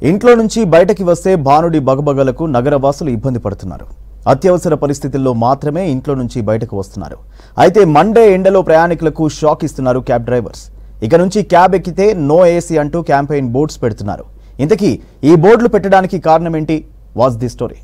ఇంట్లో నుంచి బయటకి వస్తే భానుడి బగబగలకు నగరవాసులు ఇబ్బంది పడుతున్నారు. అత్యవసర పరిస్థితుల్లో మాత్రమే ఇంట్లో నుంచి బయటకు వస్తున్నారు. అయితే మండే ఎండలో ప్రయాణికులకు షాక్ ఇస్తున్నారు క్యాబ్ డ్రైవర్స్. ఇక నుంచి క్యాబ్ ఎక్కితే నో ఏసీ అంటూ క్యాంపెయిన్ బోర్డ్స్ పెడుతున్నారు. ఇంతకీ ఈ బోర్డులు పెట్టడానికి కారణం ఏంటి? Watch the story.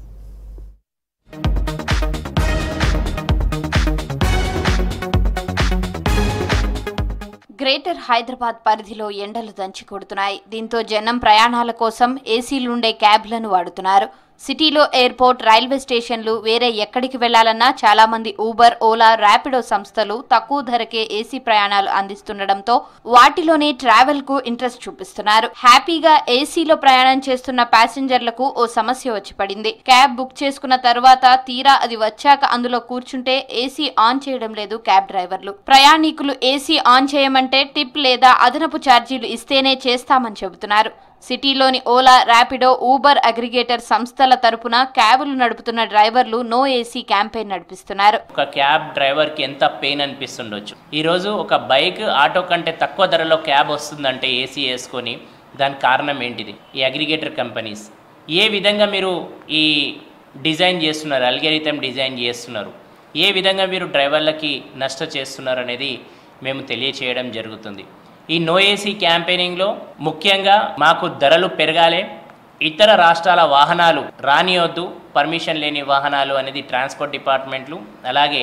Greater Hyderabad పరిధిలో ఎండలు దంచి కొడుతున్నాయి. దీంతో జనం ప్రయాణాల కోసం ఏసీలుండే క్యాబ్లను వాడుతున్నారు. సిటీలో ఎయిర్పోర్ట్, రైల్వే స్టేషన్లు, వేరే ఎక్కడికి వెళ్లాలన్నా చాలా మంది ఊబర్, ఓలా, ర్యాపిడో సంస్థలు తక్కువ ధరకే ఏసీ ప్రయాణాలు అందిస్తుండటంతో వాటిలోనే ట్రావెల్ కు ఇంట్రెస్ట్ చూపిస్తున్నారు. హ్యాపీగా ఏసీలో ప్రయాణం చేస్తున్న ప్యాసింజర్లకు ఓ సమస్య వచ్చి పడింది. క్యాబ్ బుక్ చేసుకున్న తర్వాత తీరా అది వచ్చాక అందులో కూర్చుంటే ఏసీ ఆన్ చేయడం లేదు క్యాబ్ డ్రైవర్లు. ప్రయాణికులు ఏసీ ఆన్ చేయమంటే టిప్ లేదా అదనపు ఛార్జీలు ఇస్తేనే చేస్తామని చెబుతున్నారు. సిటీలోని ఓలా, ర్యాపిడో, ఊబర్ అగ్రిగేటర్ సంస్థల తరపున క్యాబులు నడుపుతున్న డ్రైవర్లు నో ఏసీ క్యాంపెయిన్ నడిపిస్తున్నారు. ఒక క్యాబ్ డ్రైవర్ కి ఎంత పెయిన్ అనిపిస్తుండొచ్చు. ఈ రోజు ఒక బైక్, ఆటో కంటే తక్కువ ధరలో క్యాబ్ వస్తుందంటే ఏసీ వేసుకొని, దానికి కారణం ఏంటిది? ఈ అగ్రిగేటర్ కంపెనీస్ ఏ విధంగా మీరు ఈ డిజైన్ చేస్తున్నారు, అల్గోరిథం డిజైన్ చేస్తున్నారు, ఏ విధంగా మీరు డ్రైవర్లకి నష్ట చేస్తున్నారు అనేది మేము తెలియచేయడం జరుగుతుంది. ఈ నో ఏసీ క్యాంపెయినింగ్లో ముఖ్యంగా మాకు ధరలు పెరగాలి, ఇతర రాష్ట్రాల వాహనాలు రానియొద్దు, పర్మిషన్ లేని వాహనాలు అనేది ట్రాన్స్పోర్ట్ డిపార్ట్మెంట్లు, అలాగే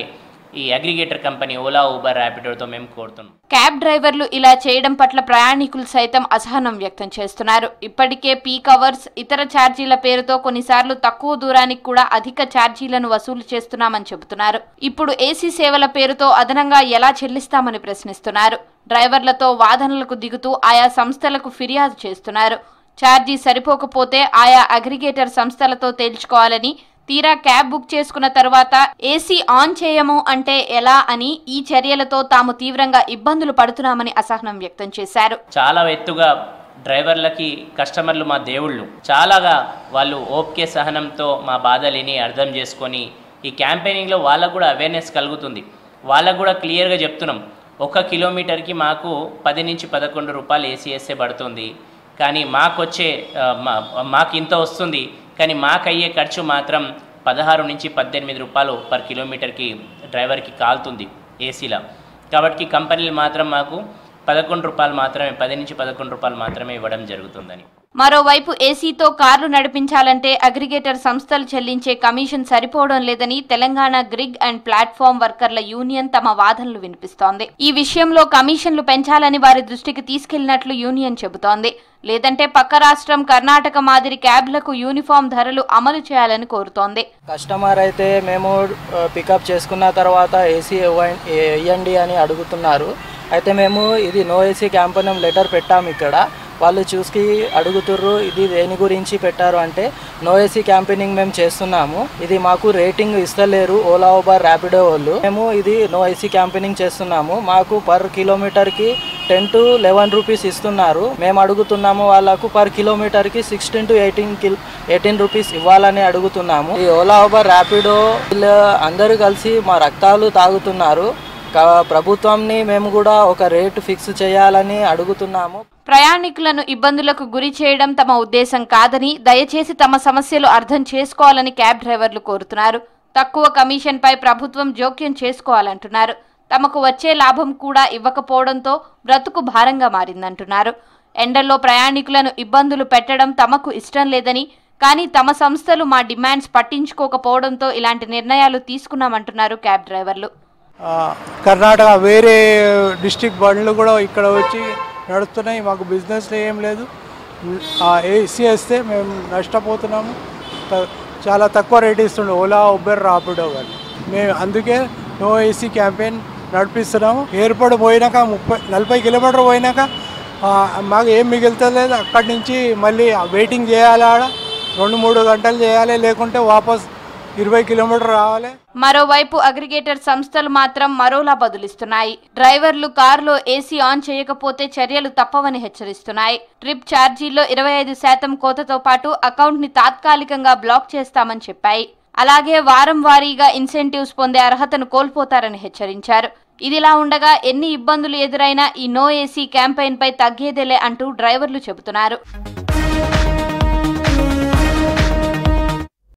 ఈ అగ్రిగేటర్ కంపెనీ ఓలా, ఊబర్, ర్యాపిడోతో మేము కోరుతున్నాం. క్యాబ్ డ్రైవర్లు ఇలా చేయడం పట్ల ప్రయాణికులు సైతం అసహనం వ్యక్తం చేస్తున్నారు. ఇప్పటికే పీక్ అవర్స్, ఇతర ఛార్జీల పేరుతో కొన్నిసార్లు తక్కువ దూరానికి కూడా అధిక ఛార్జీలను వసూలు చేస్తున్నామని చెబుతున్నారు. ఇప్పుడు ఏసీ సేవల పేరుతో అదనంగా ఎలా చెల్లిస్తామని ప్రశ్నిస్తున్నారు. డ్రైవర్లతో వాదనలకు దిగుతూ ఆయా సంస్థలకు ఫిర్యాదు చేస్తున్నారు. ఛార్జీ సరిపోకపోతే ఆయా అగ్రిగేటర్ సంస్థలతో తేల్చుకోవాలని, తీరా క్యాబ్ బుక్ చేసుకున్న తర్వాత ఏసీ ఆన్ చేయము అంటే ఎలా అని ఈ చర్యలతో తాము తీవ్రంగా ఇబ్బందులు పడుతున్నామని అసహనం వ్యక్తం చేశారు. చాలా ఎత్తుగా డ్రైవర్లకి కస్టమర్లు మా దేవుళ్ళు, చాలాగా వాళ్ళు ఓపిక సహనంతో మా బాధలని అర్థం చేసుకొని ఈ క్యాంపెయినింగ్లో వాళ్ళకు కూడా అవేర్నెస్ కలుగుతుంది. వాళ్ళకు కూడా క్లియర్గా చెప్తున్నాం, 1 కిలోమీటర్కి మాకు 10 నుంచి 11 రూపాయలు ఏసీ వేస్తే పడుతుంది, కానీ మాకు ఇంత వస్తుంది, కానీ మాకు అయ్యే ఖర్చు మాత్రం 16 నుంచి 18 రూపాయలు పర్ కిలోమీటర్కి డ్రైవర్కి కాలుతుంది ఏసీలో. కాబట్టి కంపెనీలు మాత్రం మాకు 11 రూపాయలు మాత్రమే, 10 నుంచి 11 రూపాయలు మాత్రమే ఇవ్వడం జరుగుతుందని. మరోవైపు ఏసీతో కార్లు నడిపించాలంటే అగ్రిగేటర్ సంస్థలు చెల్లించే కమిషన్ సరిపోవడం లేదని తెలంగాణ గ్రిగ్ అండ్ ప్లాట్ఫామ్ వర్కర్ల యూనియన్ తమ వాదనలు వినిపిస్తోంది. ఈ విషయంలో కమిషన్లు పెంచాలని వారి దృష్టికి తీసుకెళ్లినట్లు యూనియన్ చెబుతోంది. లేదంటే పక్క రాష్ట్రం కర్ణాటక మాదిరి క్యాబ్లకు యూనిఫామ్ ధరలు అమలు చేయాలని కోరుతోంది. కస్టమర్ అయితే మేము పికప్ చేసుకున్న తర్వాత ఏసీ ఇవ్వండి అని అడుగుతున్నారు. అయితే మేము ఇది నో ఏసీ క్యాంపెయిన్ లెటర్ పెట్టాము. ఇక్కడ వాళ్ళు చూసి అడుగుతుర్రు ఇది దేని గురించి పెట్టారు అంటే నో ఏసీ క్యాంపెయినింగ్ మేము చేస్తున్నాము, ఇది మాకు రేటింగ్ ఇస్తలేరు ఓలా, ఊబర్, ర్యాపిడో వాళ్ళు, మేము ఇది నో ఏసీ క్యాంపెయినింగ్ చేస్తున్నాము, మాకు పర్ కిలోమీటర్కి 10 to 11 రూపీస్ ఇస్తున్నారు, మేము అడుగుతున్నాము వాళ్ళకు పర్ కిలోమీటర్కి 16 to 18 రూపీస్ ఇవ్వాలని అడుగుతున్నాము. ఈ ఓలా, ఊబర్, ర్యాపిడో వీళ్ళు అందరూ కలిసి మా రక్తాలు తాగుతున్నారు. ప్రభుత్వాన్ని మేము కూడా ఒక రేటు ఫిక్స్ చేయాలని అడుగుతున్నాము. ప్రయాణికులను ఇబ్బందులకు గురి చేయడం తమ ఉద్దేశం కాదని, దయచేసి తమ సమస్యలు అర్థం చేసుకోవాలని క్యాబ్ డ్రైవర్లు కోరుతున్నారు. తక్కువ కమిషన్పై ప్రభుత్వం జోక్యం చేసుకోవాలంటున్నారు. తమకు వచ్చే లాభం కూడా ఇవ్వకపోవడంతో బ్రతుకు భారంగా మారిందంటున్నారు. ఎండల్లో ప్రయాణికులను ఇబ్బందులు పెట్టడం తమకు ఇష్టం లేదని, కానీ తమ సంస్థలు మా డిమాండ్స్ పట్టించుకోకపోవడంతో ఇలాంటి నిర్ణయాలు తీసుకున్నామంటున్నారు క్యాబ్ డ్రైవర్లు. కర్ణాటక వేరే డిస్ట్రిక్ట్ బండ్లు కూడా ఇక్కడ వచ్చి నడుస్తున్నాయి, మాకు బిజినెస్లో ఏం లేదు. ఏసీ వేస్తే మేము నష్టపోతున్నాము, చాలా తక్కువ రేట్ ఇస్తుండే ఓలా, ఊబర్, ర్యాపిడో కానీ. మేము అందుకే నో ఏసీ క్యాంపెయిన్ నడిపిస్తున్నాము. ఎయిర్పోర్ట్ పోయినాక 40 కిలోమీటర్ పోయినాక మాకు ఏం మిగులుతలేదు. అక్కడి నుంచి మళ్ళీ వెయిటింగ్ చేయాలి, ఆడ 2-3 గంటలు చేయాలి, లేకుంటే వాపస్ 20 కిలోమీటర్ రావాలి. మరోవైపు అగ్రిగేటర్ సంస్థలు మాత్రం మరోలా బదులిస్తున్నాయి. డ్రైవర్లు కారులో ఏసీ ఆన్ చేయకపోతే చర్యలు తప్పవని హెచ్చరిస్తున్నాయి. ట్రిప్ ఛార్జీల్లో 25% కోతతో పాటు అకౌంట్ ని తాత్కాలికంగా బ్లాక్ చేస్తామని చెప్పాయి. అలాగే వారం వారీగా ఇన్సెంటివ్స్ పొందే అర్హతను కోల్పోతారని హెచ్చరించారు. ఇదిలా ఉండగా ఎన్ని ఇబ్బందులు ఎదురైనా ఈ నో ఏసీ క్యాంపెయిన్ పై తగ్గేదేలే అంటూ డ్రైవర్లు చెబుతున్నారు.